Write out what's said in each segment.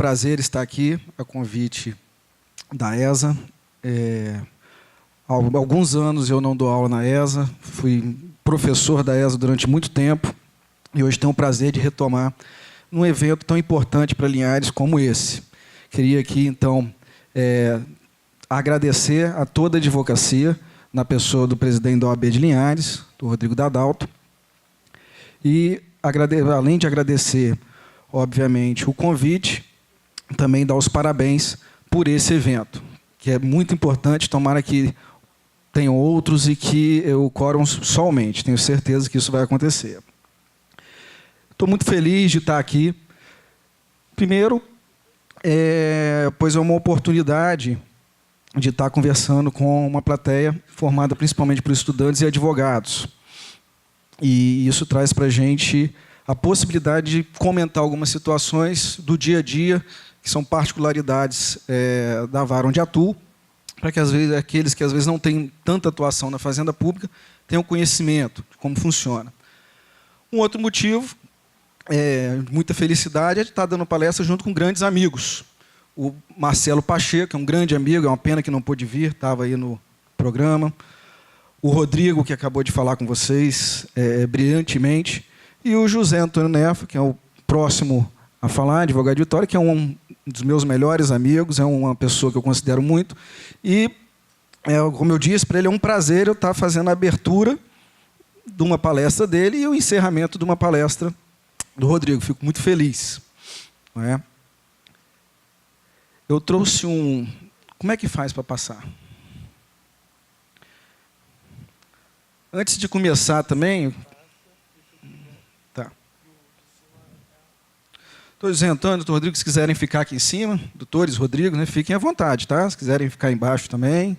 prazer estar aqui, a convite da ESA. Há alguns anos eu não dou aula na ESA, fui professor da ESA durante muito tempo e hoje tenho o prazer de retomar num evento tão importante para Linhares como esse. Queria aqui, então, agradecer a toda a advocacia, na pessoa do presidente da OAB de Linhares, do Rodrigo Dadalto, e, além de agradecer, obviamente, o convite, também dar os parabéns por esse evento, que é muito importante. Tomara que tenham outros e que ocorram só aumente. Tenho certeza que isso vai acontecer. Estou muito feliz de estar aqui. Primeiro, pois é uma oportunidade de estar conversando com uma plateia formada principalmente por estudantes e advogados. E isso traz para a gente a possibilidade de comentar algumas situações do dia a dia, que são particularidades da vara onde atuo, para que, às vezes, aqueles que às vezes não têm tanta atuação na fazenda pública tenham conhecimento de como funciona. Um outro motivo, muita felicidade, é de estar dando palestra junto com grandes amigos. O Marcelo Pacheco, que é um grande amigo, é uma pena que não pôde vir, estava aí no programa. O Rodrigo, que acabou de falar com vocês brilhantemente. E o José Antônio Nefa, que é o próximo a falar, advogado de Vitória, que é um dos meus melhores amigos, é uma pessoa que eu considero muito. E, como eu disse, para ele é um prazer eu estar fazendo a abertura de uma palestra dele e o encerramento de uma palestra do Rodrigo. Fico muito feliz. Não é? Eu trouxe um... Como é que faz para passar? Antes de começar também... Tá. Doutor José Antônio, doutor Rodrigo, se quiserem ficar aqui em cima, doutores, Rodrigo, né, fiquem à vontade, tá? Se quiserem ficar embaixo também,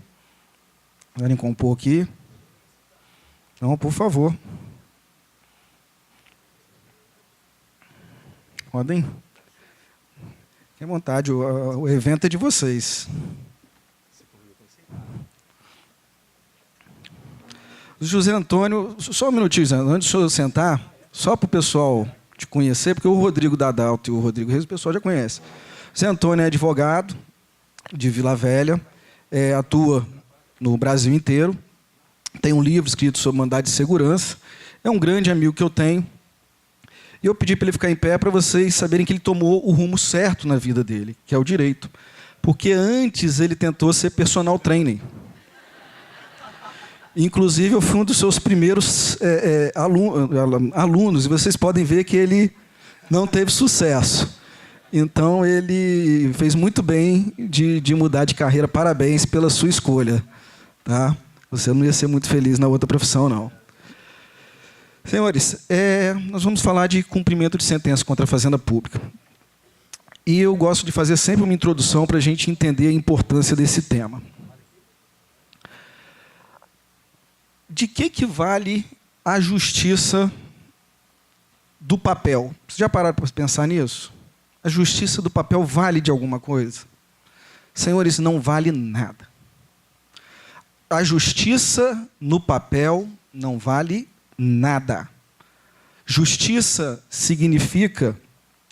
quiserem compor aqui. Então, por favor. Podem... Fiquem à vontade, o evento é de vocês. José Antônio, só um minutinho, antes de eu sentar, só para o pessoal te conhecer, porque o Rodrigo Dadalto e o Rodrigo Reis, o pessoal já conhece. José Antônio é advogado de Vila Velha, atua no Brasil inteiro, tem um livro escrito sobre mandado de segurança, é um grande amigo que eu tenho. E eu pedi para ele ficar em pé para vocês saberem que ele tomou o rumo certo na vida dele, que é o direito. Porque antes ele tentou ser personal trainer. Inclusive, eu fui um dos seus primeiros alunos, e vocês podem ver que ele não teve sucesso. Então, ele fez muito bem de mudar de carreira. Parabéns pela sua escolha. Tá? Você não ia ser muito feliz na outra profissão, não. Senhores, nós vamos falar de cumprimento de sentença contra a fazenda pública. E eu gosto de fazer sempre uma introdução para a gente entender a importância desse tema. De que vale a justiça do papel? Vocês já pararam para pensar nisso? A justiça do papel vale de alguma coisa? Senhores, não vale nada. A justiça no papel não vale nada. Justiça significa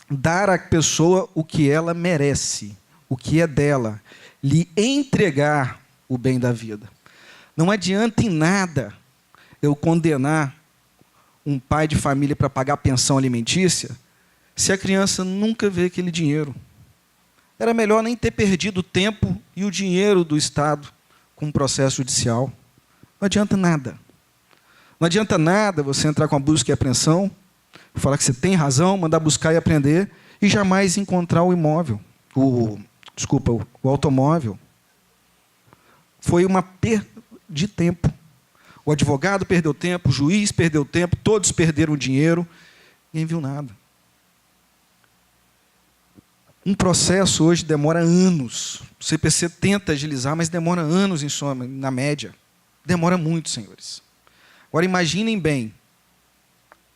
dar à pessoa o que ela merece, o que é dela, lhe entregar o bem da vida. Não adianta em nada eu condenar um pai de família para pagar pensão alimentícia se a criança nunca vê aquele dinheiro. Era melhor nem ter perdido o tempo e o dinheiro do Estado com o processo judicial. Não adianta nada. Não adianta nada você entrar com a busca e apreensão, falar que você tem razão, mandar buscar e apreender, e jamais encontrar o imóvel, o automóvel. Foi uma perda de tempo. O advogado perdeu tempo, o juiz perdeu tempo, todos perderam dinheiro, ninguém viu nada. Um processo hoje demora anos. O CPC tenta agilizar, mas demora anos em soma, na média. Demora muito, senhores. Agora, imaginem bem,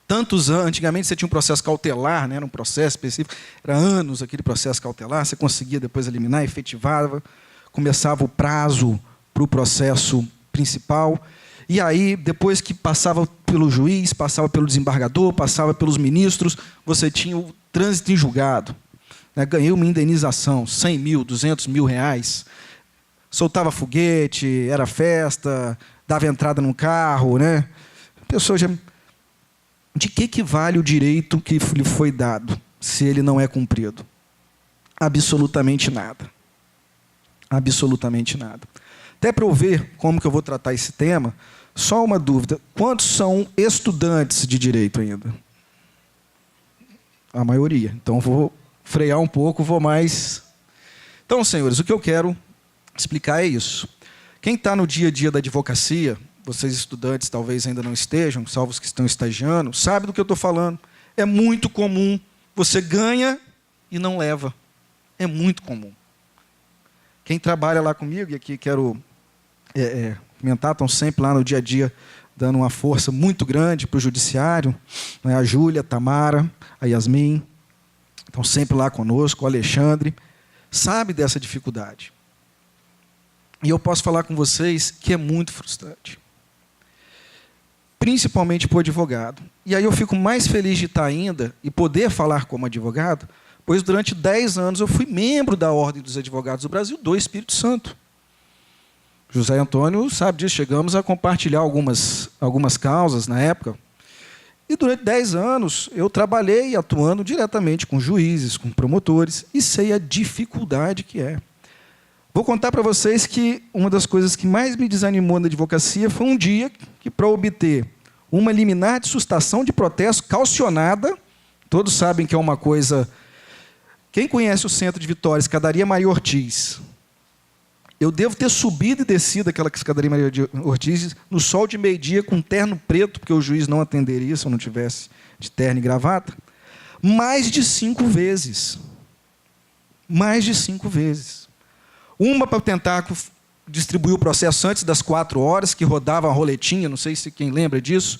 tantos anos, antigamente você tinha um processo cautelar, né, era um processo específico, era anos aquele processo cautelar, você conseguia depois eliminar, efetivava, começava o prazo para o processo principal, e aí, depois que passava pelo juiz, passava pelo desembargador, passava pelos ministros, você tinha o trânsito em julgado. né? Ganhei uma indenização, 100 mil, 200 mil reais. Soltava foguete, era festa, dava entrada num carro, né? A pessoa já... De que vale o direito que lhe foi dado, se ele não é cumprido? Absolutamente nada. Absolutamente nada. Até para eu ver como que eu vou tratar esse tema, só uma dúvida. Quantos são estudantes de direito ainda? A maioria. Então, vou frear um pouco, vou mais... Então, senhores, o que eu quero explicar é isso. Quem está no dia a dia da advocacia, vocês estudantes talvez ainda não estejam, salvo os que estão estagiando, sabe do que eu estou falando. É muito comum. Você ganha e não leva. É muito comum. Quem trabalha lá comigo, e aqui quero comentar, estão sempre lá no dia a dia dando uma força muito grande para o judiciário, né? A Júlia, a Tamara, a Yasmin, estão sempre lá conosco, o Alexandre, sabe dessa dificuldade. E eu posso falar com vocês que é muito frustrante. Principalmente para o advogado. E aí eu fico mais feliz de estar ainda e poder falar como advogado, pois durante 10 anos eu fui membro da Ordem dos Advogados do Brasil do Espírito Santo. José Antônio sabe disso, chegamos a compartilhar algumas causas na época. E durante 10 anos eu trabalhei atuando diretamente com juízes, com promotores, e sei a dificuldade que é. Vou contar para vocês que uma das coisas que mais me desanimou na advocacia foi um dia que, para obter uma liminar de sustação de protesto calcionada, todos sabem que é uma coisa... Quem conhece o centro de Vitória, Escadaria Maria Ortiz, eu devo ter subido e descido aquela Escadaria Maria Ortiz no sol de meio-dia com terno preto, porque o juiz não atenderia se eu não tivesse de terno e gravata, mais de 5 vezes. Mais de 5 vezes. Uma para tentar distribuir o processo antes das 4 horas, que rodava uma roletinha, não sei se quem lembra disso.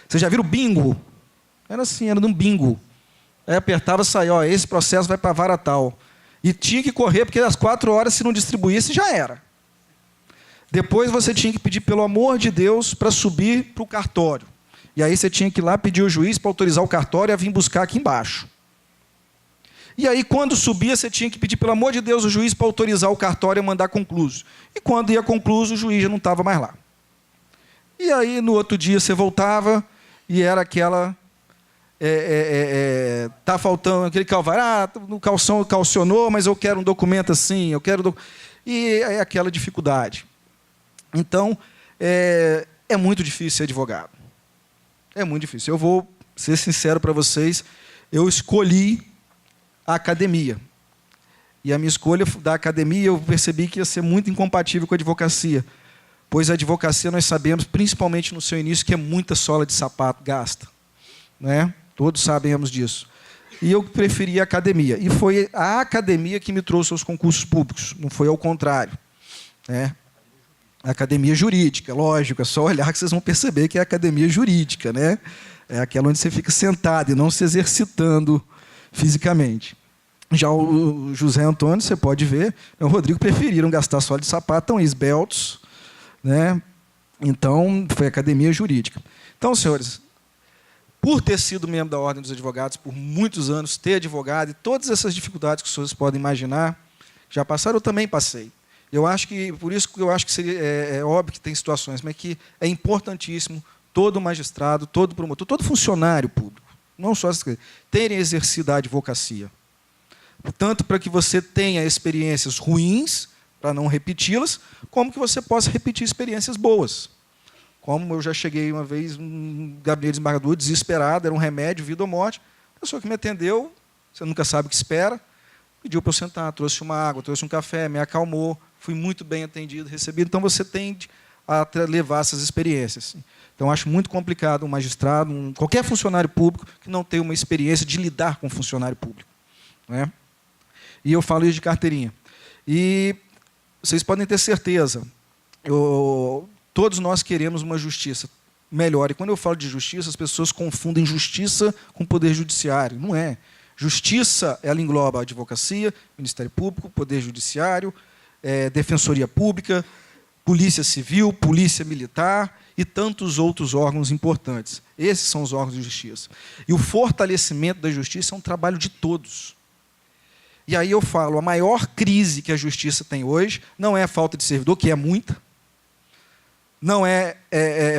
Vocês já viram o bingo? Era assim, era num bingo. Aí apertava e saía, esse processo vai para a vara tal. E tinha que correr, porque às 4 horas, se não distribuísse, já era. Depois você tinha que pedir, pelo amor de Deus, para subir para o cartório. E aí você tinha que ir lá pedir ao juiz para autorizar o cartório a vir buscar aqui embaixo. E aí, quando subia, você tinha que pedir, pelo amor de Deus, o juiz para autorizar o cartório a mandar concluso. E quando ia concluso, o juiz já não estava mais lá. E aí, no outro dia, você voltava e era aquela... Está faltando aquele calvário, o calção calcionou, mas eu quero um documento assim, e é aquela dificuldade. Então, é muito difícil ser advogado. É muito difícil. Eu vou ser sincero para vocês, eu escolhi a academia. E a minha escolha da academia, eu percebi que ia ser muito incompatível com a advocacia, pois a advocacia, nós sabemos, principalmente no seu início, que é muita sola de sapato gasta. Né? Todos sabemos disso. E eu preferi a academia. E foi a academia que me trouxe aos concursos públicos, não foi ao contrário. Né? A academia jurídica, lógico, é só olhar que vocês vão perceber que é a academia jurídica. Né? É aquela onde você fica sentado e não se exercitando fisicamente. Já o José Antônio, você pode ver, o Rodrigo preferiram gastar sola de sapato, estão esbeltos. Né? Então, foi a academia jurídica. Então, senhores... Por ter sido membro da Ordem dos Advogados por muitos anos, ter advogado e todas essas dificuldades que os senhores podem imaginar, já passaram, eu também passei. Por isso que eu acho que seria, óbvio que tem situações, mas que é importantíssimo todo magistrado, todo promotor, todo funcionário público, não só terem exercido a advocacia. Tanto para que você tenha experiências ruins, para não repeti-las, como que você possa repetir experiências boas. Como eu já cheguei uma vez num gabinete de desembargador, desesperado, era um remédio, vida ou morte. A pessoa que me atendeu, você nunca sabe o que espera, pediu para eu sentar, trouxe uma água, trouxe um café, me acalmou, fui muito bem atendido, recebido. Então, você tende a levar essas experiências. Então, acho muito complicado um magistrado, qualquer funcionário público, que não tenha uma experiência de lidar com um funcionário público. Né? E eu falo isso de carteirinha. E vocês podem ter certeza, todos nós queremos uma justiça melhor. E quando eu falo de justiça, as pessoas confundem justiça com poder judiciário. Não é. Justiça, ela engloba a advocacia, Ministério Público, Poder Judiciário, Defensoria Pública, Polícia Civil, Polícia Militar e tantos outros órgãos importantes. Esses são os órgãos de justiça. E o fortalecimento da justiça é um trabalho de todos. E aí eu falo, a maior crise que a justiça tem hoje não é a falta de servidor, que é muita, não é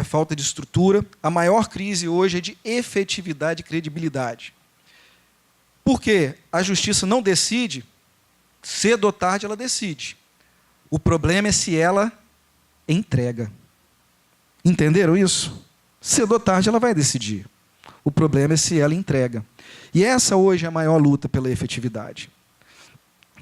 falta de estrutura. A maior crise hoje é de efetividade e credibilidade. Por quê? A justiça não decide, cedo ou tarde ela decide. O problema é se ela entrega. Entenderam isso? Cedo ou tarde ela vai decidir. O problema é se ela entrega. E essa hoje é a maior luta pela efetividade.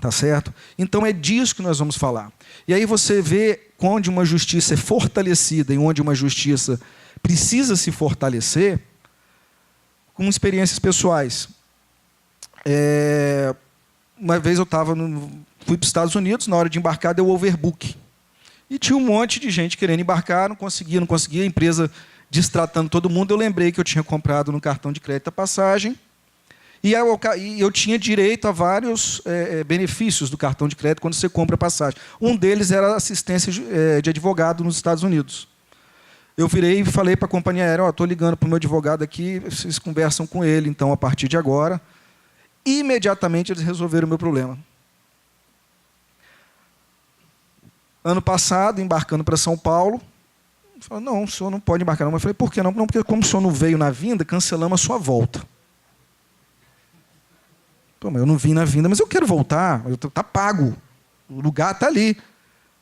Tá certo? Então é disso que nós vamos falar. E aí você vê onde uma justiça é fortalecida e onde uma justiça precisa se fortalecer com experiências pessoais. Uma vez eu fui para os Estados Unidos, na hora de embarcar deu overbook. E tinha um monte de gente querendo embarcar, não conseguia, a empresa destratando todo mundo. Eu lembrei que eu tinha comprado no cartão de crédito a passagem, e eu tinha direito a vários benefícios do cartão de crédito quando você compra a passagem. Um deles era assistência de advogado nos Estados Unidos. Eu virei e falei para a companhia aérea, estou ligando para o meu advogado aqui, vocês conversam com ele, então, a partir de agora. Imediatamente eles resolveram o meu problema. Ano passado, embarcando para São Paulo, falei, não, o senhor não pode embarcar não. Eu falei, por que não? Não, porque como o senhor não veio na vinda, cancelamos a sua volta. Pô, mas eu não vim na vinda, mas eu quero voltar, está pago, o lugar está ali.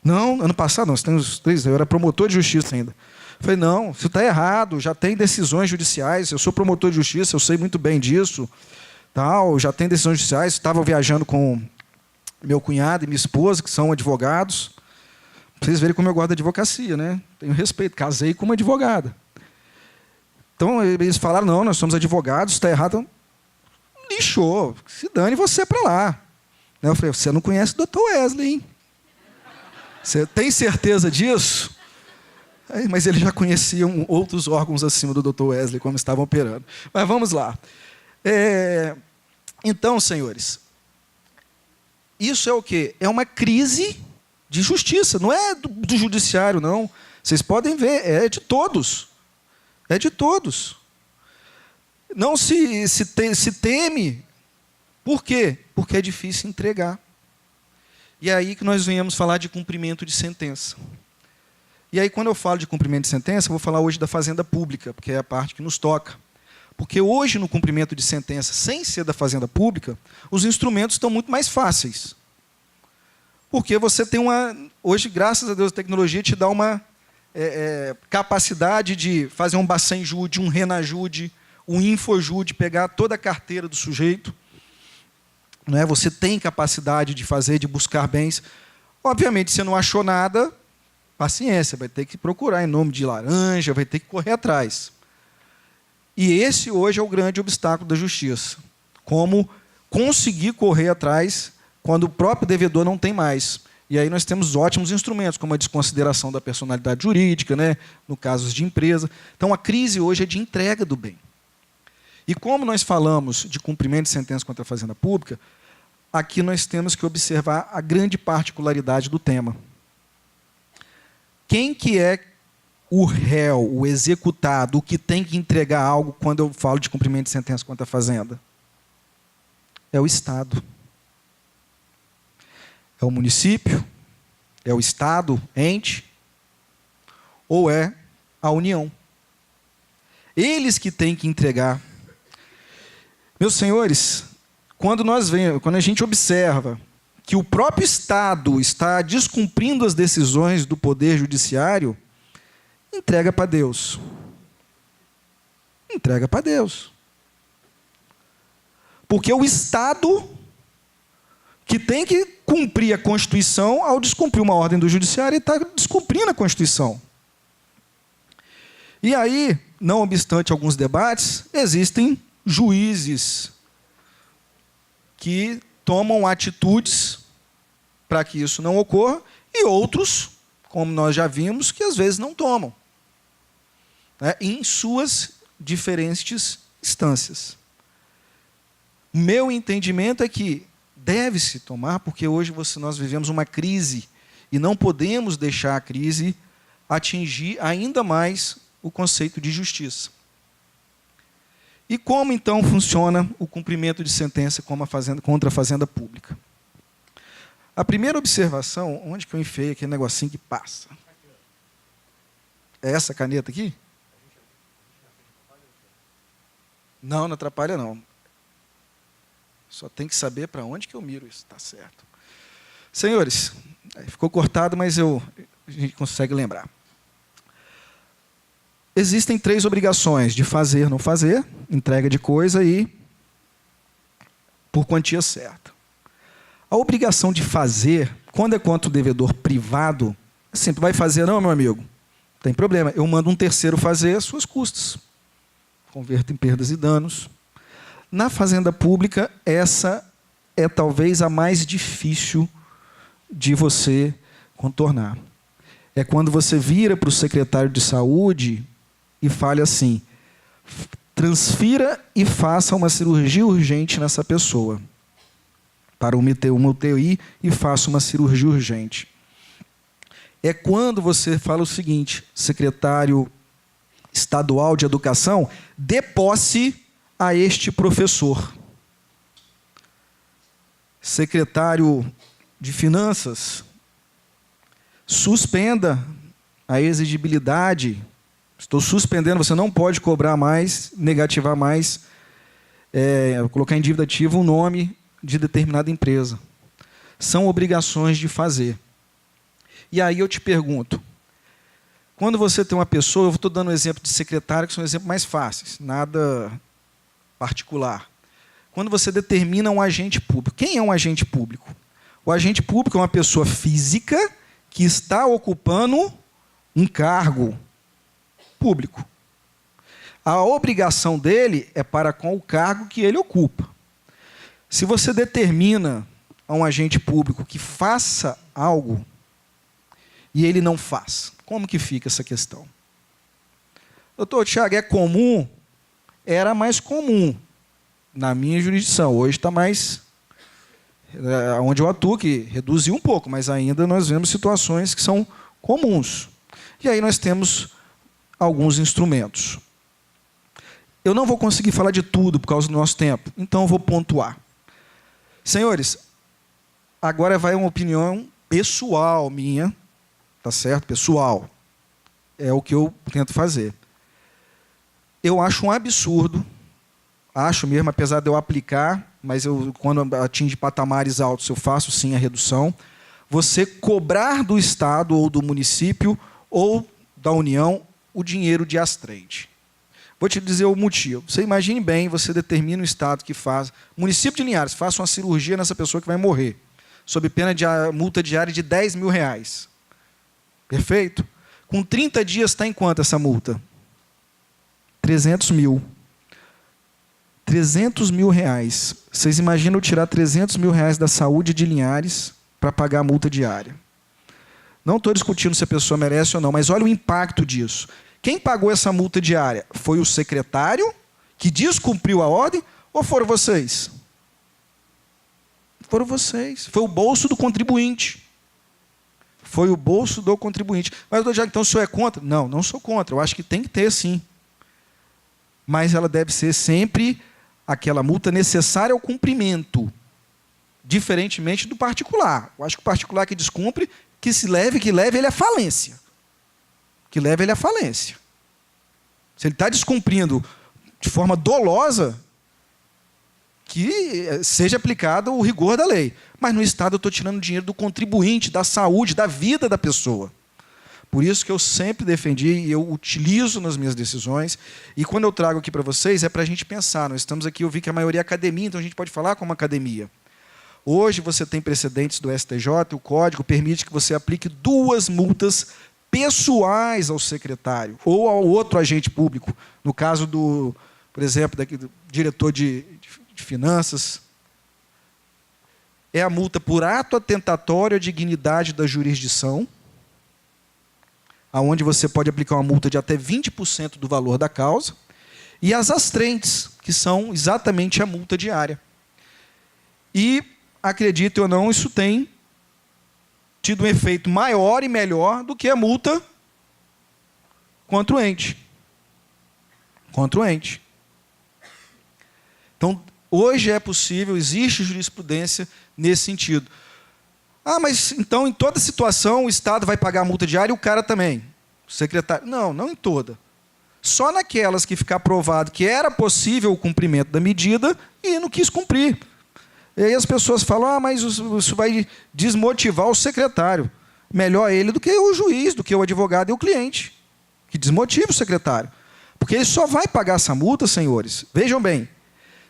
Não, ano passado, não, você tem os 3, eu era promotor de justiça ainda. Eu falei, não, isso está errado, já tem decisões judiciais, eu sou promotor de justiça, eu sei muito bem disso, tal, já tem decisões judiciais, estava viajando com meu cunhado e minha esposa, que são advogados. Vocês verem como eu gosto da advocacia, né? Tenho respeito, casei com uma advogada. Então, eles falaram, não, nós somos advogados, está errado. Lixou, se dane você para lá. Eu falei, você não conhece o Dr. Wesley, hein? Você tem certeza disso? Mas eles já conheciam outros órgãos acima do Dr. Wesley, como estavam operando. Mas vamos lá. Então, senhores, isso é o quê? É uma crise de justiça, não é do judiciário, não. Vocês podem ver, é de todos. É de todos. Não se teme. Por quê? Porque é difícil entregar. E é aí que nós viemos falar de cumprimento de sentença. E aí, quando eu falo de cumprimento de sentença, eu vou falar hoje da fazenda pública, porque é a parte que nos toca. Porque hoje, no cumprimento de sentença, sem ser da fazenda pública, os instrumentos estão muito mais fáceis. Porque você tem hoje, graças a Deus, a tecnologia te dá uma capacidade de fazer um Bacen-Jude, um Renajude, um Infojude, pegar toda a carteira do sujeito. Não é? Você tem capacidade de fazer, de buscar bens. Obviamente, você não achou nada, paciência, vai ter que procurar em nome de laranja, vai ter que correr atrás. E esse hoje é o grande obstáculo da justiça. Como conseguir correr atrás quando o próprio devedor não tem mais. E aí nós temos ótimos instrumentos, como a desconsideração da personalidade jurídica, né? No caso de empresa. Então, a crise hoje é de entrega do bem. E como nós falamos de cumprimento de sentença contra a fazenda pública, aqui nós temos que observar a grande particularidade do tema. Quem que é o réu, o executado, o que tem que entregar algo quando eu falo de cumprimento de sentença contra a fazenda? É o Estado. É o município? É o Estado, ente? Ou é a União? Eles que têm que entregar. Meus senhores, quando a gente observa que o próprio Estado está descumprindo as decisões do Poder Judiciário, entrega para Deus. Entrega para Deus. Porque o Estado que tem que cumprir a Constituição, ao descumprir uma ordem do Judiciário, ele está descumprindo a Constituição. E aí, não obstante alguns debates, existem juízes que tomam atitudes para que isso não ocorra, e outros, como nós já vimos, que às vezes não tomam, né, em suas diferentes instâncias. Meu entendimento é que deve-se tomar, porque hoje nós vivemos uma crise e não podemos deixar a crise atingir ainda mais o conceito de justiça. E como, então, funciona o cumprimento de sentença contra a fazenda pública? A primeira observação, onde que eu enfiei aquele negocinho que passa? É essa caneta aqui? Não, não atrapalha, não. Só tem que saber para onde que eu miro isso, tá certo. Senhores, ficou cortado, mas a gente consegue lembrar. Existem 3 obrigações: de fazer, não fazer, entrega de coisa e por quantia certa. A obrigação de fazer, quando é contra o devedor privado, assim, tu vai fazer, não, meu amigo? Não tem problema, eu mando um terceiro fazer as suas custas. Converto em perdas e danos. Na fazenda pública, essa é talvez a mais difícil de você contornar. É quando você vira para o secretário de saúde e fale assim: transfira e faça uma cirurgia urgente nessa pessoa. Para uma UTI e faça uma cirurgia urgente. É quando você fala o seguinte: secretário estadual de educação, dê posse a este professor. Secretário de finanças, suspenda a exigibilidade. Estou suspendendo, você não pode cobrar mais, negativar mais, colocar em dívida ativa o nome de determinada empresa. São obrigações de fazer. E aí eu te pergunto, quando você tem uma pessoa, eu estou dando um exemplo de secretário, que são exemplos mais fáceis, nada particular. Quando você determina um agente público, quem é um agente público? O agente público é uma pessoa física que está ocupando um cargo público. A obrigação dele é para com o cargo que ele ocupa. Se você determina a um agente público que faça algo e ele não faz, como que fica essa questão? Doutor Tiago, é comum? Era mais comum na minha jurisdição. Hoje está mais... onde eu atuo, que reduziu um pouco, mas ainda nós vemos situações que são comuns. E aí nós temos alguns instrumentos. Eu não vou conseguir falar de tudo por causa do nosso tempo, então eu vou pontuar. Senhores, agora vai uma opinião pessoal minha, tá certo? Pessoal. É o que eu tento fazer. Eu acho um absurdo, acho mesmo, apesar de eu aplicar, mas quando atinge patamares altos, eu faço sim a redução, você cobrar do Estado ou do município ou da União o dinheiro de astrente. Vou te dizer o motivo. Você imagine bem, você determina o Estado que faz... Município de Linhares, faça uma cirurgia nessa pessoa que vai morrer, sob pena de multa diária de R$10 mil. Perfeito? Com 30 dias está em quanto essa multa? 300 mil. 300 mil reais. Vocês imaginam eu tirar 300 mil reais da saúde de Linhares para pagar a multa diária? Não estou discutindo se a pessoa merece ou não, mas olha o impacto disso. Quem pagou essa multa diária? Foi o secretário que descumpriu a ordem ou foram vocês? Foram vocês. Foi o bolso do contribuinte. Foi o bolso do contribuinte. Mas, doutor Tiago, então o senhor é contra? Não, não sou contra. Eu acho que tem que ter, sim. Mas ela deve ser sempre aquela multa necessária ao cumprimento, diferentemente do particular. Eu acho que o particular que descumpre, que leve ele à falência. Que leve ele à falência. Se ele está descumprindo de forma dolosa, que seja aplicado o rigor da lei. Mas no Estado eu estou tirando dinheiro do contribuinte, da saúde, da vida da pessoa. Por isso que eu sempre defendi e eu utilizo nas minhas decisões. E quando eu trago aqui para vocês, é para a gente pensar. Nós estamos aqui, eu vi que a maioria é academia, então a gente pode falar como academia. Hoje você tem precedentes do STJ, o Código permite que você aplique 2 multas pessoais ao secretário ou ao outro agente público. No caso do, por exemplo, do diretor de finanças. É a multa por ato atentatório à dignidade da jurisdição, aonde você pode aplicar uma multa de até 20% do valor da causa, e as astrentes, que são exatamente a multa diária. E, acredite ou não, isso tem tido um efeito maior e melhor do que a multa contra o ente. Contra o ente. Então, hoje é possível, existe jurisprudência nesse sentido. Ah, mas então em toda situação o Estado vai pagar a multa diária e o cara também, o secretário. Não, não em toda. Só naquelas que ficar provado que era possível o cumprimento da medida e não quis cumprir. E aí as pessoas falam, ah, mas isso vai desmotivar o secretário. Melhor ele do que o juiz, do que o advogado e o cliente, que desmotiva o secretário. Porque ele só vai pagar essa multa, senhores. Vejam bem,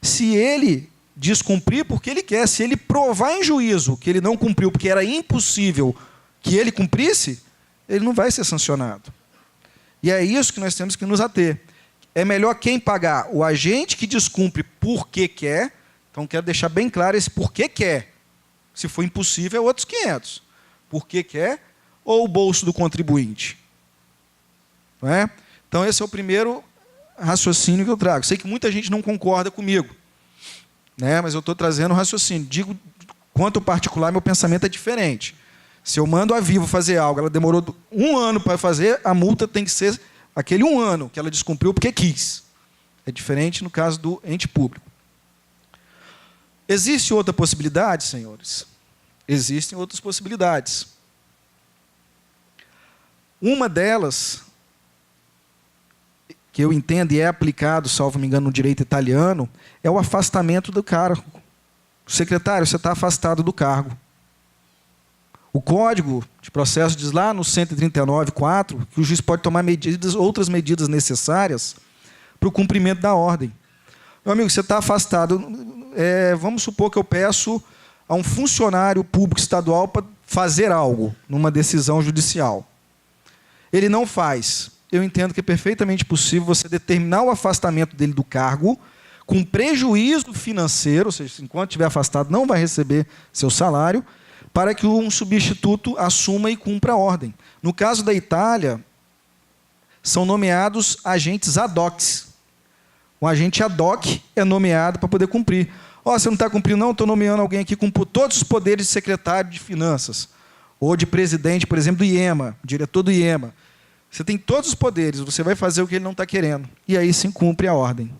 se ele descumprir porque ele quer, se ele provar em juízo que ele não cumpriu porque era impossível que ele cumprisse, ele não vai ser sancionado. E é isso que nós temos que nos ater. É melhor quem pagar? O agente que descumpre porque quer. Então, quero deixar bem claro esse porque quer. Se for impossível, é outros 500. Porque quer ou o bolso do contribuinte? Não é? Então, esse é o primeiro raciocínio que eu trago. Sei que muita gente não concorda comigo, né? Mas eu estou trazendo um raciocínio. Digo, quanto ao particular, meu pensamento é diferente. Se eu mando a Vivo fazer algo, ela demorou 1 ano para fazer, a multa tem que ser aquele 1 ano que ela descumpriu porque quis. É diferente no caso do ente público. Existe outra possibilidade, senhores? Existem outras possibilidades. Uma delas, que eu entendo e é aplicado, salvo me engano, no direito italiano, é o afastamento do cargo. Secretário, você está afastado do cargo. O Código de Processo diz lá no 139.4 que o juiz pode tomar outras medidas necessárias para o cumprimento da ordem. Meu amigo, você está afastado. Vamos supor que eu peço a um funcionário público estadual para fazer algo numa decisão judicial. Ele não faz. Eu entendo que é perfeitamente possível você determinar o afastamento dele do cargo com prejuízo financeiro, ou seja, enquanto estiver afastado não vai receber seu salário, para que um substituto assuma e cumpra a ordem. No caso da Itália, são nomeados agentes ad hoc. Um agente ad hoc é nomeado para poder cumprir. Você não está cumprindo, não? Estou nomeando alguém aqui com todos os poderes de secretário de finanças, ou de presidente, por exemplo, do IEMA, diretor do IEMA. Você tem todos os poderes, você vai fazer o que ele não está querendo. E aí sim cumpre a ordem.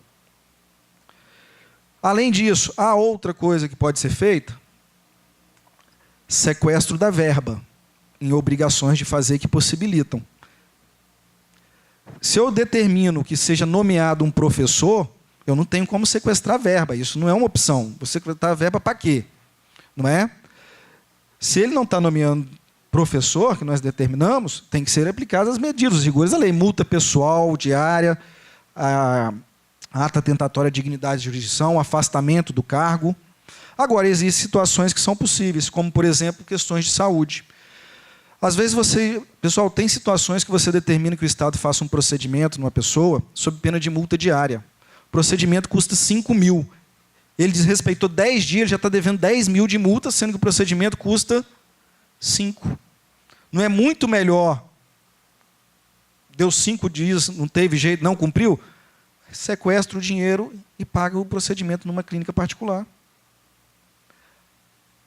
Além disso, há outra coisa que pode ser feita: sequestro da verba, em obrigações de fazer que possibilitam. Se eu determino que seja nomeado um professor, eu não tenho como sequestrar a verba. Isso não é uma opção. Vou sequestrar a verba para quê? Não é? Se ele não está nomeando professor, que nós determinamos, tem que ser aplicadas as medidas, os rigores da lei. Multa pessoal, diária, a ata tentatória de dignidade de jurisdição, afastamento do cargo. Agora, existem situações que são possíveis, como, por exemplo, questões de saúde. Às vezes pessoal, tem situações que você determina que o Estado faça um procedimento numa pessoa sob pena de multa diária. O procedimento custa 5 mil. Ele desrespeitou 10 dias, ele já está devendo 10 mil de multa, sendo que o procedimento custa 5. Não é muito melhor? Deu 5 dias, não teve jeito, não cumpriu? Sequestra o dinheiro e paga o procedimento numa clínica particular.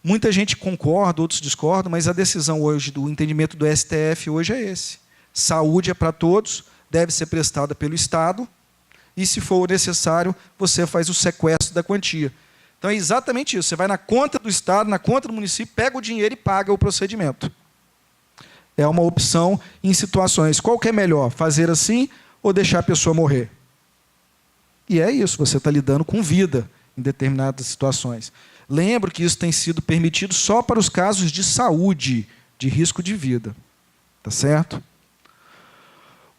Muita gente concorda, outros discordam, mas a decisão hoje, do entendimento do STF hoje é esse. Saúde é para todos, deve ser prestada pelo Estado, e se for necessário, você faz o sequestro da quantia. Então é exatamente isso, você vai na conta do Estado, na conta do município, pega o dinheiro e paga o procedimento. É uma opção em situações. Qual que é melhor, fazer assim ou deixar a pessoa morrer? E é isso, você está lidando com vida em determinadas situações. Lembro que isso tem sido permitido só para os casos de saúde, de risco de vida. Tá certo?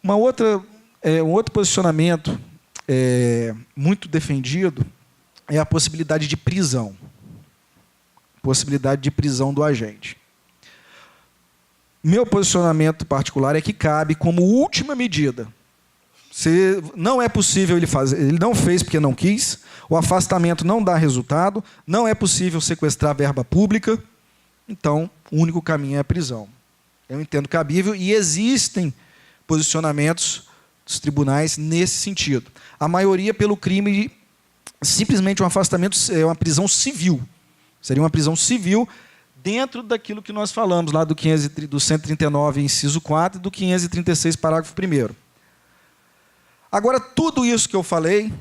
Um outro posicionamento muito defendido é a possibilidade de prisão. Possibilidade de prisão do agente. Meu posicionamento particular é que cabe como última medida. Se não é possível ele fazer, ele não fez porque não quis, o afastamento não dá resultado, não é possível sequestrar a verba pública, então o único caminho é a prisão. Eu entendo cabível e existem posicionamentos dos tribunais nesse sentido. A maioria pelo crime de simplesmente um afastamento, é uma prisão civil. Seria uma prisão civil dentro daquilo que nós falamos lá do 139, inciso 4, e do 536, parágrafo 1º. Agora, tudo isso que eu falei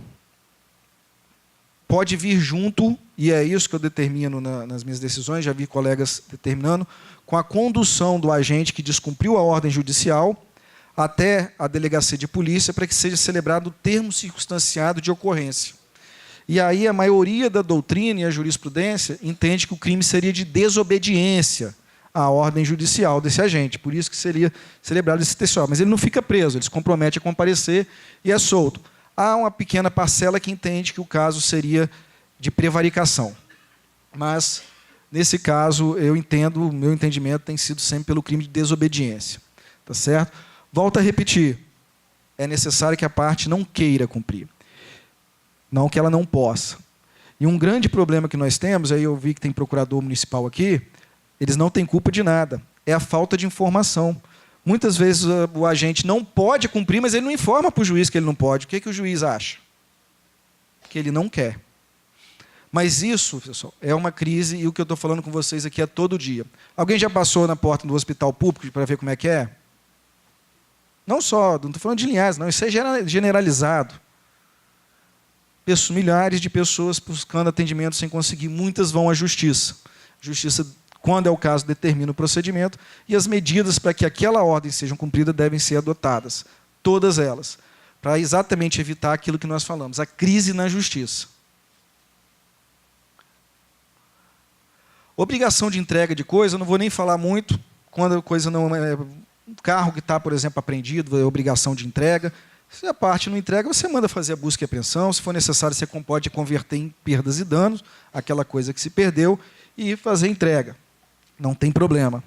pode vir junto, e é isso que eu determino nas minhas decisões, já vi colegas determinando, com a condução do agente que descumpriu a ordem judicial até a delegacia de polícia para que seja celebrado o termo circunstanciado de ocorrência. E aí a maioria da doutrina e a jurisprudência entende que o crime seria de desobediência à ordem judicial desse agente, por isso que seria celebrado esse TCO. Mas ele não fica preso, ele se compromete a comparecer e é solto. Há uma pequena parcela que entende que o caso seria de prevaricação. Mas, nesse caso, eu entendo, o meu entendimento tem sido sempre pelo crime de desobediência. Tá certo? Volto a repetir, é necessário que a parte não queira cumprir. Não que ela não possa. E um grande problema que nós temos, aí eu vi que tem procurador municipal aqui, eles não têm culpa de nada, é a falta de informação. Muitas vezes o agente não pode cumprir, mas ele não informa para o juiz que ele não pode. O que o juiz acha? Que ele não quer. Mas isso, pessoal, é uma crise, e o que eu estou falando com vocês aqui é todo dia. Alguém já passou na porta do hospital público para ver como é que é? Não só, não estou falando de Linhares, não, isso é generalizado. Milhares de pessoas buscando atendimento sem conseguir, muitas vão à justiça. A justiça, quando é o caso, determina o procedimento e as medidas para que aquela ordem seja cumprida devem ser adotadas, todas elas, para exatamente evitar aquilo que nós falamos, a crise na justiça. Obrigação de entrega de coisa, eu não vou nem falar muito, quando a coisa não é... Um carro que está, por exemplo, apreendido, é obrigação de entrega. Se a parte não entrega, você manda fazer a busca e apreensão. Se for necessário, você pode converter em perdas e danos, aquela coisa que se perdeu, e fazer a entrega. Não tem problema.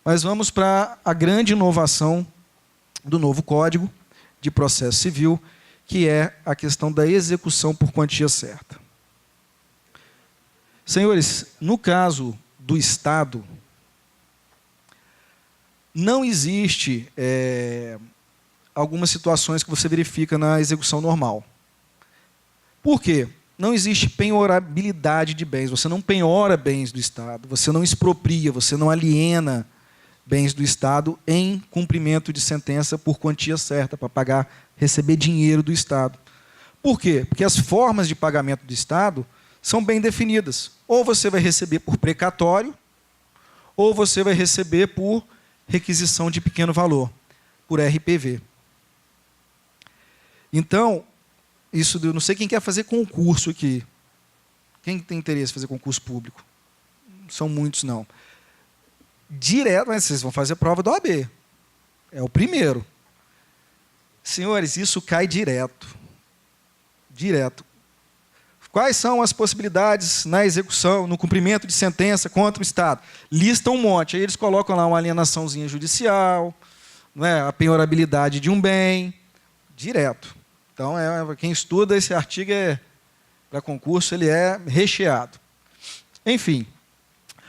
Mas vamos para a grande inovação do novo Código de Processo Civil, que é a questão da execução por quantia certa. Senhores, no caso do Estado, não existe algumas situações que você verifica na execução normal. Por quê? Não existe penhorabilidade de bens. Você não penhora bens do Estado, você não expropria, você não aliena bens do Estado em cumprimento de sentença por quantia certa, para pagar, receber dinheiro do Estado. Por quê? Porque as formas de pagamento do Estado são bem definidas. Ou você vai receber por precatório, ou você vai receber por requisição de pequeno valor, por RPV. Então, isso eu não sei quem quer fazer concurso aqui. Quem tem interesse em fazer concurso público? Não são muitos, não. Direto, mas vocês vão fazer a prova da OAB. É o primeiro. Senhores, isso cai direto. Direto. Quais são as possibilidades na execução, no cumprimento de sentença contra o Estado? Listam um monte. Aí eles colocam lá uma alienaçãozinha judicial, não é? A penhorabilidade de um bem, direto. Então, quem estuda esse artigo para concurso, ele é recheado. Enfim,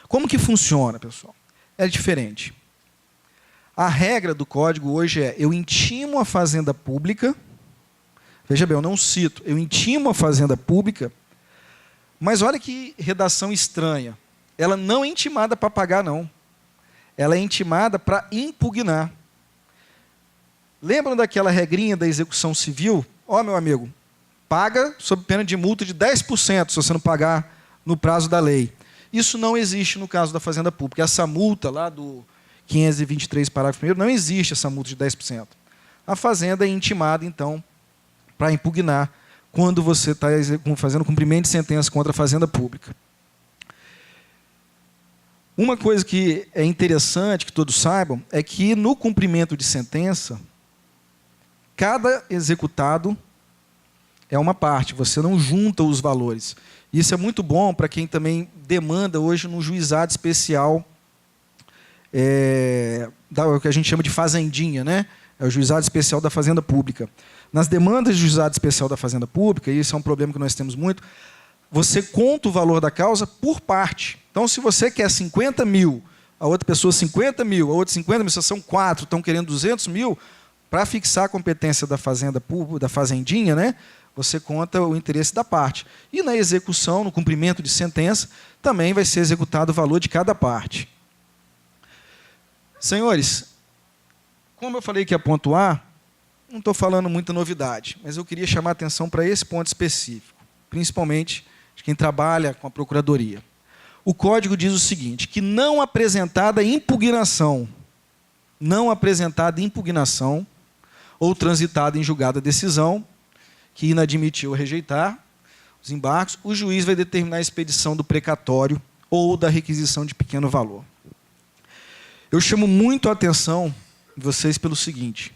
como que funciona, pessoal? É diferente. A regra do Código hoje é: eu intimo a fazenda pública. Veja bem, eu não cito, eu intimo a fazenda pública, mas olha que redação estranha. Ela não é intimada para pagar, não. Ela é intimada para impugnar. Lembram daquela regrinha da execução civil? Ó, meu amigo, paga sob pena de multa de 10% se você não pagar no prazo da lei. Isso não existe no caso da fazenda pública. Essa multa lá do 523, parágrafo 1º, não existe essa multa de 10%. A fazenda é intimada, então, para impugnar quando você está fazendo cumprimento de sentença contra a fazenda pública. Uma coisa que é interessante que todos saibam é que no cumprimento de sentença, cada executado é uma parte, você não junta os valores. Isso é muito bom para quem também demanda hoje no juizado especial, o que a gente chama de fazendinha, né? É o juizado especial da fazenda pública. Nas demandas do juizado especial da fazenda pública, e isso é um problema que nós temos muito, você conta o valor da causa por parte. Então, se você quer 50 mil, a outra pessoa 50 mil, a outra 50 mil, se são 4, estão querendo 200 mil, para fixar a competência da fazenda pública, da fazendinha, né, você conta o interesse da parte. E na execução, no cumprimento de sentença, também vai ser executado o valor de cada parte. Senhores, como eu falei que ia pontuar, não estou falando muita novidade, mas eu queria chamar a atenção para esse ponto específico. principalmente de quem trabalha com a Procuradoria. O Código diz o seguinte, que não apresentada impugnação ou transitada em julgada decisão, que inadmitiu ou rejeitar os embargos, o juiz vai determinar a expedição do precatório ou da requisição de pequeno valor. Eu chamo muito a atenção de vocês pelo seguinte,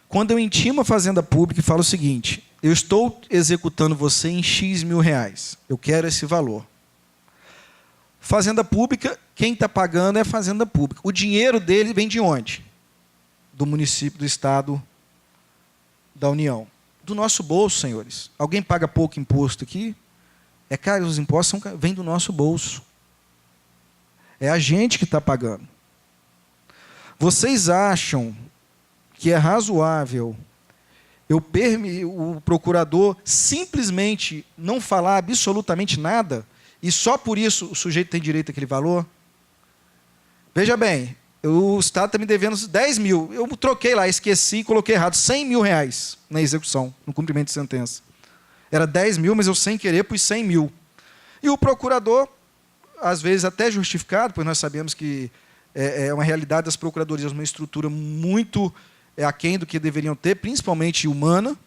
quando eu intimo a Fazenda Pública e falo o seguinte, eu estou executando você em X mil reais, eu quero esse valor. Fazenda Pública, quem está pagando é a Fazenda Pública. O dinheiro dele vem de onde? Do município, do Estado, da União. Do nosso bolso, senhores. Alguém paga pouco imposto aqui? É caro, os impostos vêm do nosso bolso. É a gente que está pagando. Vocês acham que é razoável o procurador simplesmente não falar absolutamente nada e só por isso o sujeito tem direito àquele valor? Veja bem, o Estado está me devendo 10 mil. Eu troquei lá, esqueci e coloquei errado. 100 mil reais na execução, no cumprimento de sentença. Era 10 mil, mas eu sem querer pus 100 mil. E o procurador, às vezes até justificado, pois nós sabemos que é uma realidade das procuradorias, uma estrutura muito aquém do que deveriam ter, principalmente humana,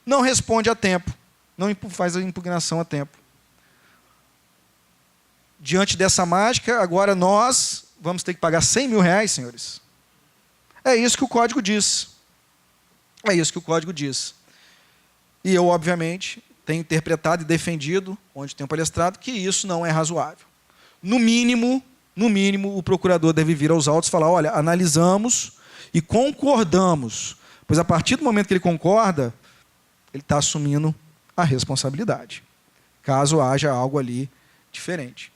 não responde a tempo, não faz a impugnação a tempo. Diante dessa mágica, agora nós vamos ter que pagar 100 mil reais, senhores? É isso que o Código diz. É isso que o Código diz. E eu, obviamente, tenho interpretado e defendido, onde tenho palestrado, que isso não é razoável. No mínimo, o procurador deve vir aos autos e falar, olha, analisamos e concordamos. Pois a partir do momento que ele concorda, ele está assumindo a responsabilidade, caso haja algo ali diferente.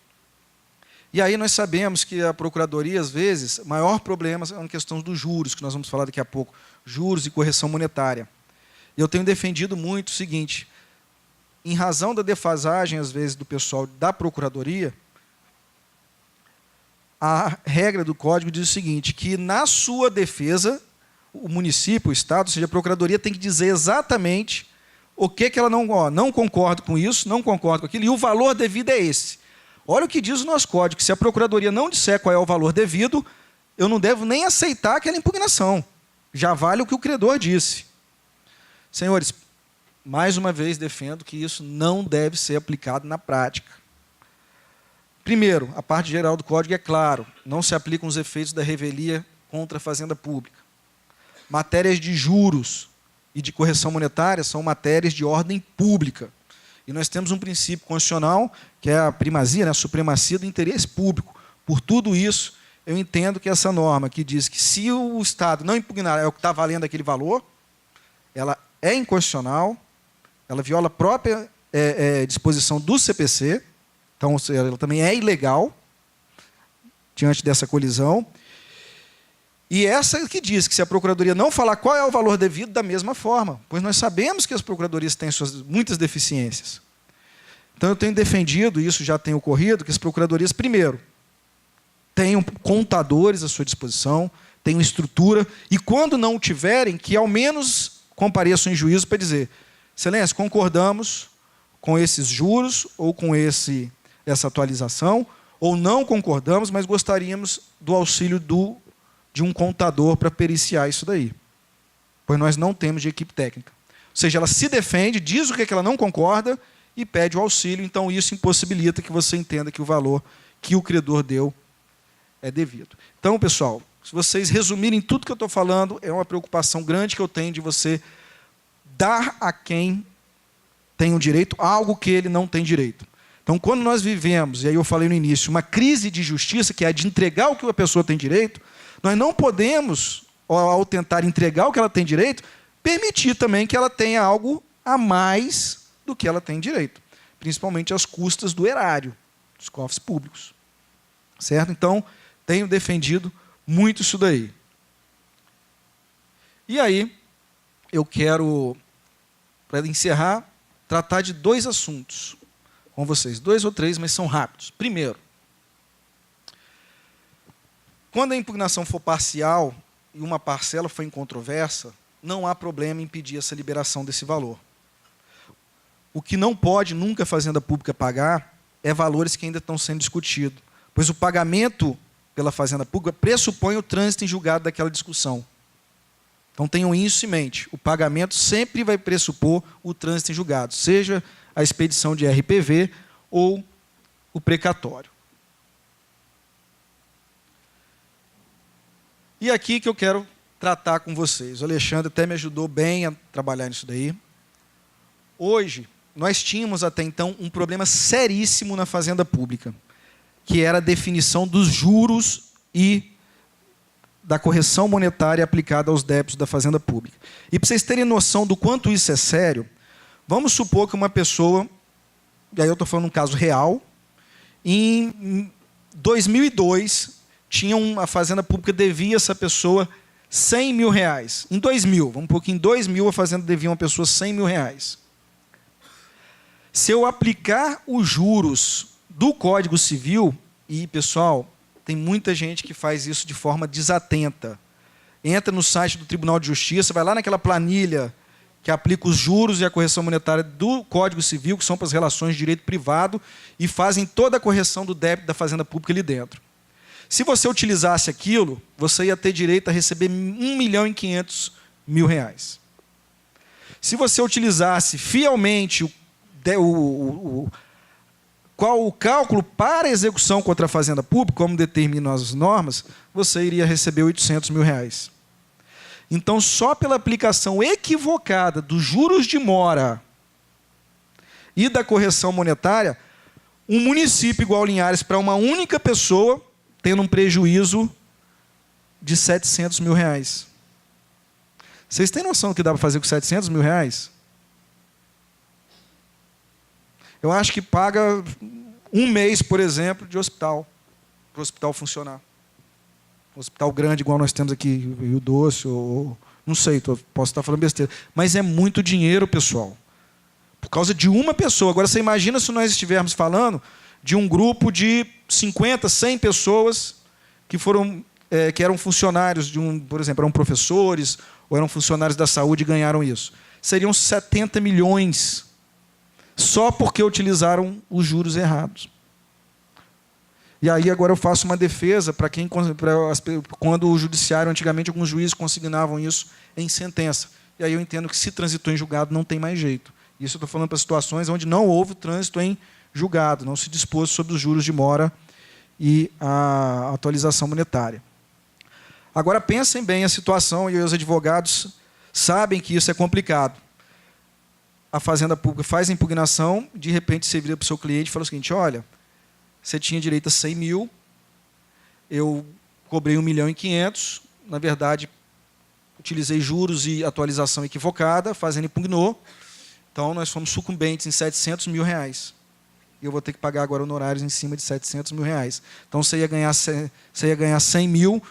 E aí nós sabemos que a Procuradoria, às vezes, o maior problema é a questão dos juros, que nós vamos falar daqui a pouco, juros e correção monetária. E eu tenho defendido muito o seguinte, em razão da defasagem, às vezes, do pessoal da Procuradoria, a regra do Código diz o seguinte, que na sua defesa, o município, o Estado, ou seja, a Procuradoria tem que dizer exatamente o que ela não concorda com isso, não concorda com aquilo, e o valor devido é esse. Olha o que diz o nosso Código, que se a Procuradoria não disser qual é o valor devido, eu não devo nem aceitar aquela impugnação. Já vale o que o credor disse. Senhores, mais uma vez defendo que isso não deve ser aplicado na prática. Primeiro, a parte geral do Código é claro, não se aplicam os efeitos da revelia contra a Fazenda Pública. Matérias de juros e de correção monetária são matérias de ordem pública. E nós temos um princípio constitucional, que é a primazia, a supremacia do interesse público. Por tudo isso, eu entendo que essa norma que diz que se o Estado não impugnar é o que está valendo aquele valor, ela é inconstitucional, ela viola a própria disposição do CPC, então ela também é ilegal diante dessa colisão. E essa que diz que se a Procuradoria não falar qual é o valor devido, da mesma forma, pois nós sabemos que as Procuradorias têm muitas deficiências. Então eu tenho defendido, e isso já tem ocorrido, que as Procuradorias, primeiro, tenham contadores à sua disposição, tenham estrutura, e quando não o tiverem, que ao menos compareçam em juízo para dizer, Excelência, concordamos com esses juros, ou com essa atualização, ou não concordamos, mas gostaríamos do auxílio de um contador para periciar isso daí. Pois nós não temos de equipe técnica. Ou seja, ela se defende, diz o que ela não concorda e pede o auxílio, então isso impossibilita que você entenda que o valor que o credor deu é devido. Então, pessoal, se vocês resumirem tudo que eu estou falando, é uma preocupação grande que eu tenho de você dar a quem tem o direito algo que ele não tem direito. Então, quando nós vivemos, e aí eu falei no início, uma crise de justiça, que é a de entregar o que a pessoa tem direito, nós não podemos, ao tentar entregar o que ela tem direito, permitir também que ela tenha algo a mais do que ela tem direito, principalmente às custas do erário, dos cofres públicos. Certo? Então, tenho defendido muito isso daí. E aí, eu quero, para encerrar, tratar de 2 assuntos com vocês. 2 ou 3, mas são rápidos. Primeiro, quando a impugnação for parcial e uma parcela for incontroversa, não há problema em pedir essa liberação desse valor. O que não pode nunca a Fazenda Pública pagar é valores que ainda estão sendo discutidos, pois o pagamento pela Fazenda Pública pressupõe o trânsito em julgado daquela discussão. Então tenham isso em mente. O pagamento sempre vai pressupor o trânsito em julgado, seja a expedição de RPV ou o precatório. E aqui que eu quero tratar com vocês. O Alexandre até me ajudou bem a trabalhar nisso daí. Hoje, nós tínhamos até então um problema seríssimo na Fazenda Pública, que era a definição dos juros e da correção monetária aplicada aos débitos da Fazenda Pública. E para vocês terem noção do quanto isso é sério, vamos supor que uma pessoa, e aí eu estou falando um caso real, em 2002, a Fazenda Pública devia a essa pessoa 100 mil reais. Em 2000, vamos supor que em 2000 a Fazenda devia a uma pessoa 100 mil reais. Se eu aplicar os juros do Código Civil, e, pessoal, tem muita gente que faz isso de forma desatenta. Entra no site do Tribunal de Justiça, vai lá naquela planilha que aplica os juros e a correção monetária do Código Civil, que são para as relações de direito privado, e fazem toda a correção do débito da Fazenda Pública ali dentro. Se você utilizasse aquilo, você ia ter direito a receber 1.500.000 reais. Se você utilizasse fielmente qual o cálculo para execução contra a Fazenda Pública, como determinam as normas, você iria receber 800 mil reais. Então, só pela aplicação equivocada dos juros de mora e da correção monetária, um município igual Linhares, para uma única pessoa, tendo um prejuízo de 700 mil reais. Vocês têm noção do que dá para fazer com 700 mil reais? Eu acho que paga um mês, por exemplo, de hospital, para o hospital funcionar. Um hospital grande, igual nós temos aqui em Rio Doce, ou não sei, posso estar falando besteira. Mas é muito dinheiro, pessoal. Por causa de uma pessoa. Agora, você imagina se nós estivermos falando de um grupo de 50, 100 pessoas que eram funcionários por exemplo, eram professores ou eram funcionários da saúde e ganharam isso. Seriam 70 milhões só porque utilizaram os juros errados. E aí agora eu faço uma defesa para quando o judiciário, antigamente, alguns juízes consignavam isso em sentença. E aí eu entendo que se transitou em julgado não tem mais jeito. Isso eu estou falando para situações onde não houve trânsito em julgado, não se dispôs sobre os juros de mora e a atualização monetária. Agora pensem bem a situação, e os advogados sabem que isso é complicado. A Fazenda Pública faz a impugnação, de repente você vira para o seu cliente e fala o seguinte: olha, você tinha direito a 100 mil, eu cobrei 1.500.000, na verdade, utilizei juros e atualização equivocada, a Fazenda impugnou, então nós fomos sucumbentes em 700 mil reais. E eu vou ter que pagar agora honorários em cima de 700 mil reais. Então você ia ganhar 100 mil,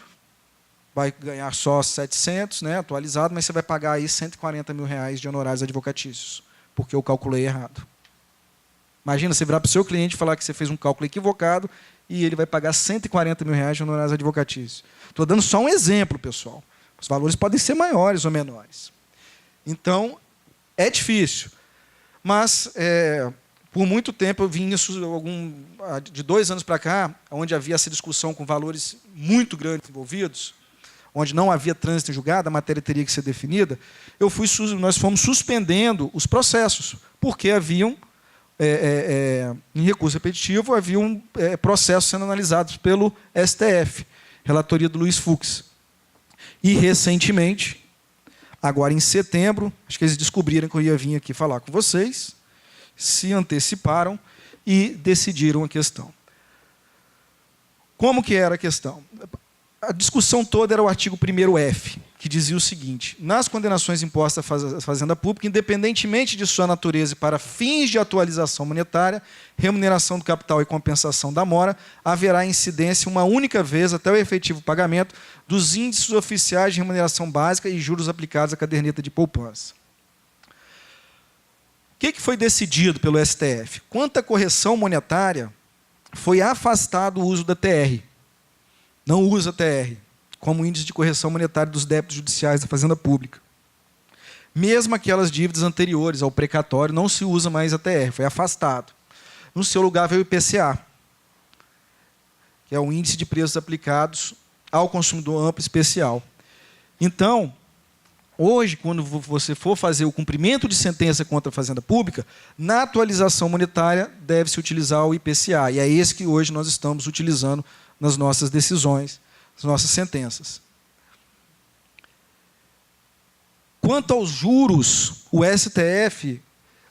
vai ganhar só 700, né, atualizado, mas você vai pagar aí 140 mil reais de honorários advocatícios, porque eu calculei errado. Imagina você virar para o seu cliente e falar que você fez um cálculo equivocado e ele vai pagar 140 mil reais de honorários advocatícios. Estou dando só um exemplo, pessoal. Os valores podem ser maiores ou menores. Então, é difícil. Mas, por muito tempo, eu vim isso, de 2 anos para cá, onde havia essa discussão com valores muito grandes envolvidos, onde não havia trânsito em julgado, a matéria teria que ser definida, nós fomos suspendendo os processos, porque haviam, em recurso repetitivo, haviam processos sendo analisados pelo STF, relatoria do Luiz Fux. E, recentemente, agora em setembro, acho que eles descobriram que eu ia vir aqui falar com vocês, se anteciparam e decidiram a questão. Como que era a questão? A discussão toda era o artigo 1º-F, que dizia o seguinte: nas condenações impostas à Fazenda Pública, independentemente de sua natureza e para fins de atualização monetária, remuneração do capital e compensação da mora, haverá incidência uma única vez até o efetivo pagamento dos índices oficiais de remuneração básica e juros aplicados à caderneta de poupança. O que foi decidido pelo STF? Quanto à correção monetária, foi afastado o uso da TR. Não usa a TR como índice de correção monetária dos débitos judiciais da Fazenda Pública. Mesmo aquelas dívidas anteriores ao precatório, não se usa mais a TR, foi afastado. No seu lugar veio o IPCA, que é o Índice de Preços Aplicados ao Consumidor Amplo Especial. Então, hoje, quando você for fazer o cumprimento de sentença contra a Fazenda Pública, na atualização monetária deve-se utilizar o IPCA, e é esse que hoje nós estamos utilizando nas nossas decisões, nas nossas sentenças. Quanto aos juros, o STF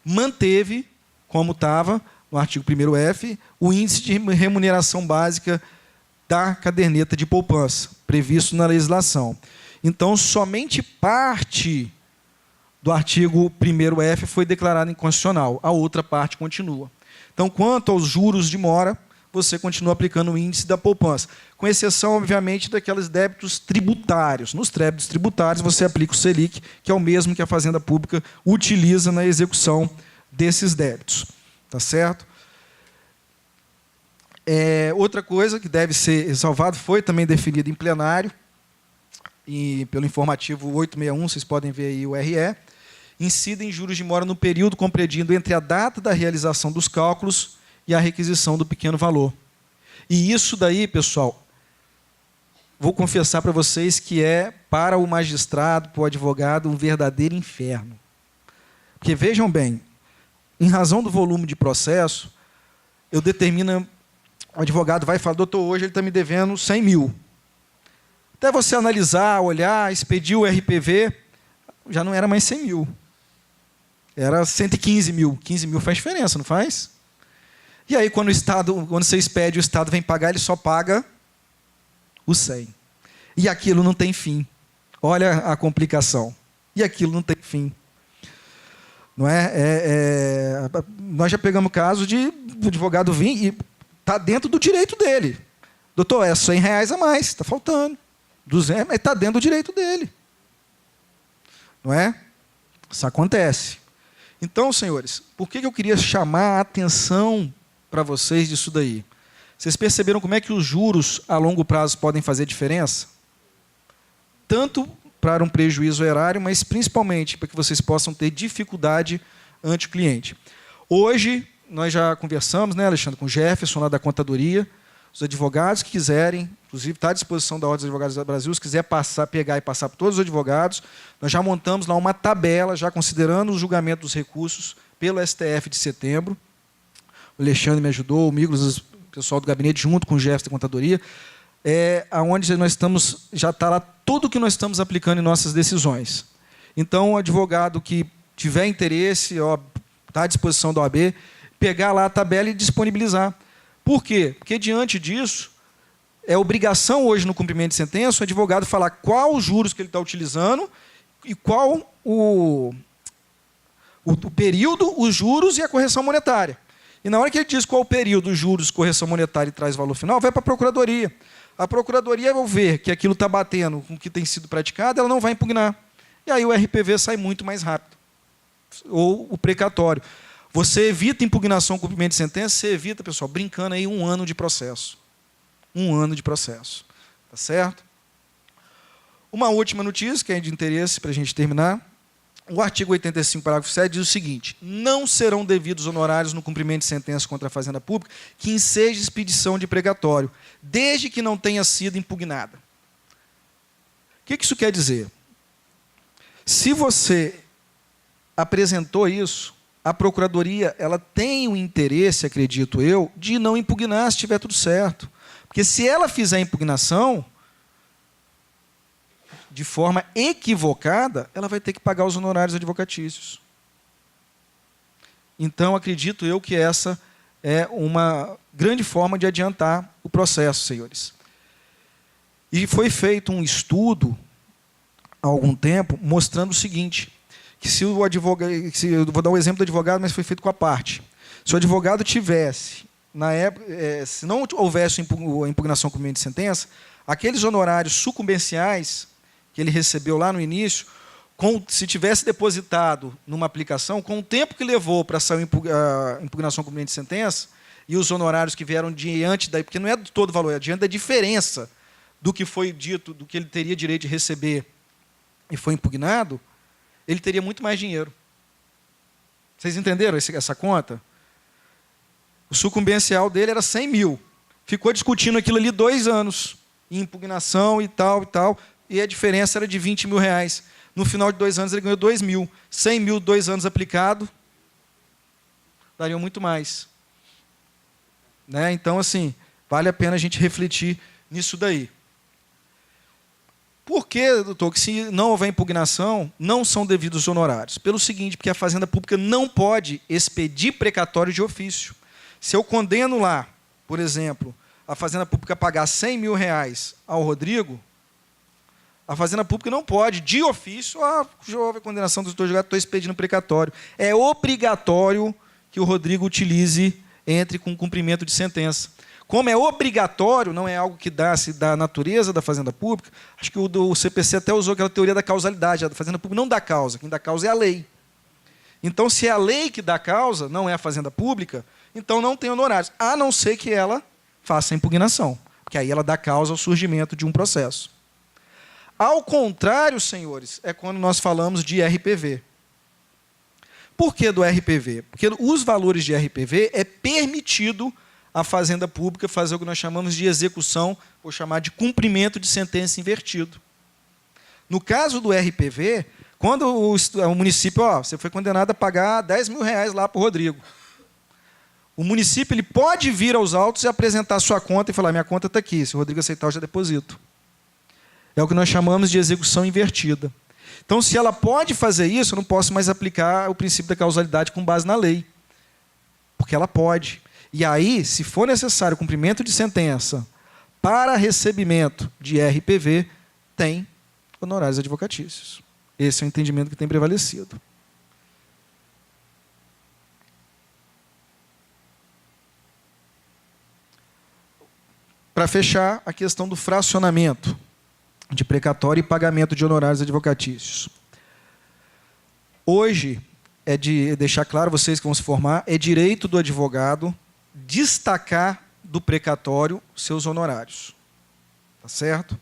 manteve, como estava no artigo 1º-F, o índice de remuneração básica da caderneta de poupança, previsto na legislação. Então, somente parte do artigo 1º-F foi declarada inconstitucional, a outra parte continua. Então, quanto aos juros de mora, você continua aplicando o índice da poupança, com exceção, obviamente, daqueles débitos tributários. Nos débitos tributários, você aplica o Selic, que é o mesmo que a Fazenda Pública utiliza na execução desses débitos. Tá certo? Outra coisa que deve ser ressalvada foi também definida em plenário, e pelo informativo 861, vocês podem ver aí o RE, incide em juros de mora no período compreendido entre a data da realização dos cálculos e a requisição do pequeno valor. E isso daí, pessoal, vou confessar para vocês que é, para o magistrado, para o advogado, um verdadeiro inferno. Porque, vejam bem, em razão do volume de processo, eu determino, o advogado vai falar, doutor, hoje ele está me devendo 100 mil. Até você analisar, olhar, expedir o RPV, já não era mais 100 mil. Era 115 mil. 15 mil faz diferença, não faz? E aí, quando você expede, o Estado vem pagar, ele só paga o 100. E aquilo não tem fim. Olha a complicação. E aquilo não tem fim. Não é? Nós já pegamos o caso de o advogado vir e está dentro do direito dele. Doutor, é R$100 a mais, está faltando. 200, mas está dentro do direito dele. Não é? Isso acontece. Então, senhores, por que eu queria chamar a atenção para vocês disso daí? Vocês perceberam como é que os juros a longo prazo podem fazer diferença? Tanto para um prejuízo erário, mas principalmente para que vocês possam ter dificuldade ante o cliente. Hoje, nós já conversamos, né, Alexandre, com o Jefferson, lá da Contadoria, os advogados que quiserem, inclusive está à disposição da Ordem dos Advogados do Brasil, se quiser pegar e passar por todos os advogados, nós já montamos lá uma tabela, já considerando o julgamento dos recursos pelo STF de setembro. O Alexandre me ajudou, o Migros, o pessoal do gabinete, junto com o Jefferson da Contadoria, onde nós estamos, já está lá tudo o que nós estamos aplicando em nossas decisões. Então, o advogado que tiver interesse, está à disposição da OAB, pegar lá a tabela e disponibilizar. Por quê? Porque, diante disso, é obrigação hoje no cumprimento de sentença o advogado falar qual os juros que ele está utilizando e qual o período, os juros e a correção monetária. E na hora que ele diz qual o período, os juros, correção monetária e traz valor final, vai para a Procuradoria. A Procuradoria vai ver que aquilo está batendo com o que tem sido praticado, ela não vai impugnar. E aí o RPV sai muito mais rápido. Ou o precatório. Você evita impugnação, cumprimento de sentença, você evita, pessoal, brincando aí 1 ano de processo. 1 ano de processo. Tá certo? Uma última notícia, que é de interesse para a gente terminar. O artigo 85, parágrafo 7, diz o seguinte: não serão devidos honorários no cumprimento de sentença contra a Fazenda Pública que enseje expedição de precatório, desde que não tenha sido impugnada. O que isso quer dizer? Se você apresentou isso, a Procuradoria ela tem o interesse, acredito eu, de não impugnar se estiver tudo certo. Porque se ela fizer a impugnação de forma equivocada, ela vai ter que pagar os honorários advocatícios. Então, acredito eu que essa é uma grande forma de adiantar o processo, senhores. E foi feito um estudo, há algum tempo, mostrando o seguinte, que se o advogado, eu vou dar um exemplo do advogado, mas foi feito com a parte. Se o advogado tivesse, na época, se não houvesse a impugnação com cumprimento de sentença, aqueles honorários sucumbenciais que ele recebeu lá no início, se tivesse depositado numa aplicação, com o tempo que levou para sair a impugnação com cumprimento de sentença, e os honorários que vieram diante daí, porque não é de todo o valor, é diante da diferença do que foi dito, do que ele teria direito de receber e foi impugnado, ele teria muito mais dinheiro. Vocês entenderam essa conta? O sucumbencial dele era 100 mil. Ficou discutindo aquilo ali 2 anos, em impugnação e tal, e a diferença era de 20 mil reais. No final de 2 anos ele ganhou 2 mil. 100 mil, 2 anos aplicado, dariam muito mais. Né? Então, assim, vale a pena a gente refletir nisso daí. Por que, doutor, que se não houver impugnação, não são devidos os honorários? Pelo seguinte, porque a Fazenda Pública não pode expedir precatório de ofício. Se eu condeno lá, por exemplo, a Fazenda Pública a pagar 100 mil reais ao Rodrigo, a Fazenda Pública não pode, de ofício, já houve a condenação do doutor julgado, estou expedindo precatório. É obrigatório que o Rodrigo entre com cumprimento de sentença. Como é obrigatório, não é algo que dá-se da natureza da Fazenda Pública, acho que o CPC até usou aquela teoria da causalidade. A Fazenda Pública não dá causa, quem dá causa é a lei. Então, se é a lei que dá causa, não é a Fazenda Pública, então não tem honorários, a não ser que ela faça a impugnação, porque aí ela dá causa ao surgimento de um processo. Ao contrário, senhores, é quando nós falamos de RPV. Por que do RPV? Porque os valores de RPV é permitido a Fazenda Pública fazer o que nós chamamos de execução, vou chamar de cumprimento de sentença invertido. No caso do RPV, quando o município, você foi condenado a pagar 10 mil reais lá para o Rodrigo. O município ele pode vir aos autos e apresentar a sua conta e falar, minha conta está aqui, se o Rodrigo aceitar, eu já deposito. É o que nós chamamos de execução invertida. Então, se ela pode fazer isso, eu não posso mais aplicar o princípio da causalidade com base na lei. Porque ela pode. E aí, se for necessário cumprimento de sentença para recebimento de RPV, tem honorários advocatícios. Esse é o entendimento que tem prevalecido. Para fechar, a questão do fracionamento de precatório e pagamento de honorários advocatícios. Hoje, é de deixar claro, vocês que vão se formar, é direito do advogado destacar do precatório seus honorários. Tá certo?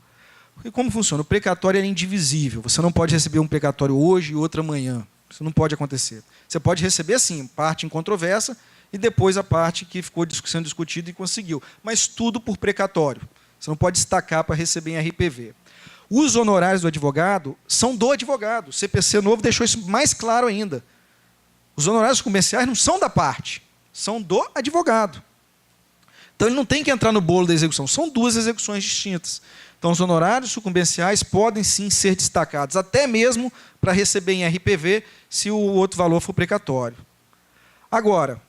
Porque como funciona? O precatório é indivisível. Você não pode receber um precatório hoje e outro amanhã. Isso não pode acontecer. Você pode receber, sim, parte em controvérsia e depois a parte que ficou sendo discutida e conseguiu. Mas tudo por precatório. Você não pode destacar para receber em RPV. Os honorários do advogado são do advogado. O CPC novo deixou isso mais claro ainda. Os honorários comerciais não são da parte, são do advogado. Então, ele não tem que entrar no bolo da execução. São 2 execuções distintas. Então, os honorários sucumbenciais podem, sim, ser destacados, até mesmo para receber em RPV, se o outro valor for precatório. Agora,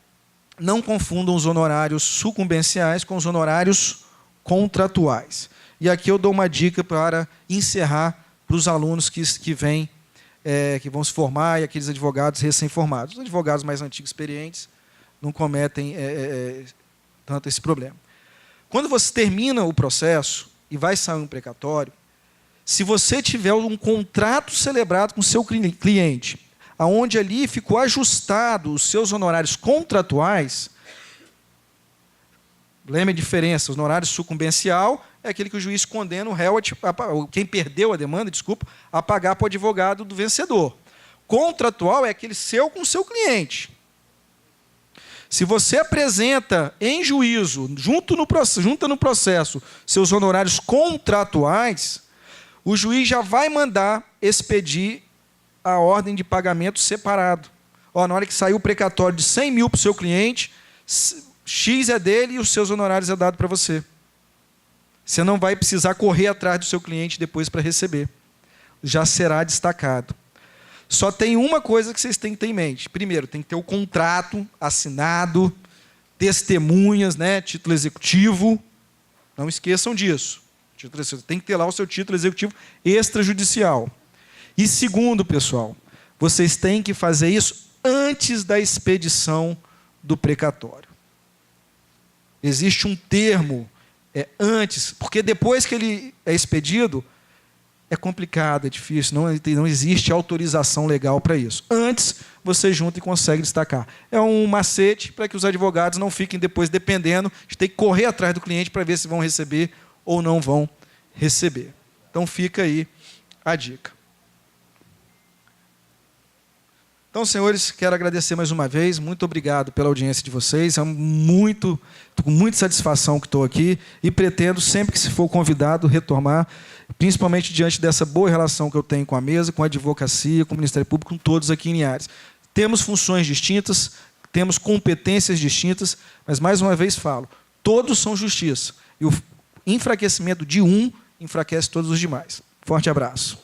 não confundam os honorários sucumbenciais com os honorários contratuais. E aqui eu dou uma dica para encerrar para os alunos que vão se formar e aqueles advogados recém-formados. Os advogados mais antigos, experientes, não cometem tanto esse problema. Quando você termina o processo e vai sair um precatório, se você tiver um contrato celebrado com o seu cliente, aonde ali ficou ajustado os seus honorários contratuais, lembra a diferença, os honorários sucumbencial é aquele que o juiz condena o réu, quem perdeu a demanda, a pagar para o advogado do vencedor. Contratual é aquele seu com o seu cliente. Se você apresenta em juízo, junta no processo, seus honorários contratuais, o juiz já vai mandar expedir a ordem de pagamento separado. Na hora que sair o precatório de 100 mil para o seu cliente, X é dele e os seus honorários é dado para você. Você não vai precisar correr atrás do seu cliente depois para receber. Já será destacado. Só tem uma coisa que vocês têm que ter em mente. Primeiro, tem que ter o contrato assinado, testemunhas, título executivo. Não esqueçam disso. Tem que ter lá o seu título executivo extrajudicial. E segundo, pessoal, vocês têm que fazer isso antes da expedição do precatório. Existe um termo, antes, porque depois que ele é expedido, é complicado, é difícil, não existe autorização legal para isso. Antes, você junta e consegue destacar. É um macete para que os advogados não fiquem depois dependendo de ter que correr atrás do cliente para ver se vão receber ou não vão receber. Então, fica aí a dica. Então, senhores, quero agradecer mais uma vez. Muito obrigado pela audiência de vocês. Estou com muita satisfação que estou aqui e pretendo, sempre que se for convidado, retornar, principalmente diante dessa boa relação que eu tenho com a mesa, com a advocacia, com o Ministério Público, com todos aqui em Linhares. Temos funções distintas, temos competências distintas, mas, mais uma vez, falo, todos são justiça. E o enfraquecimento de um enfraquece todos os demais. Forte abraço.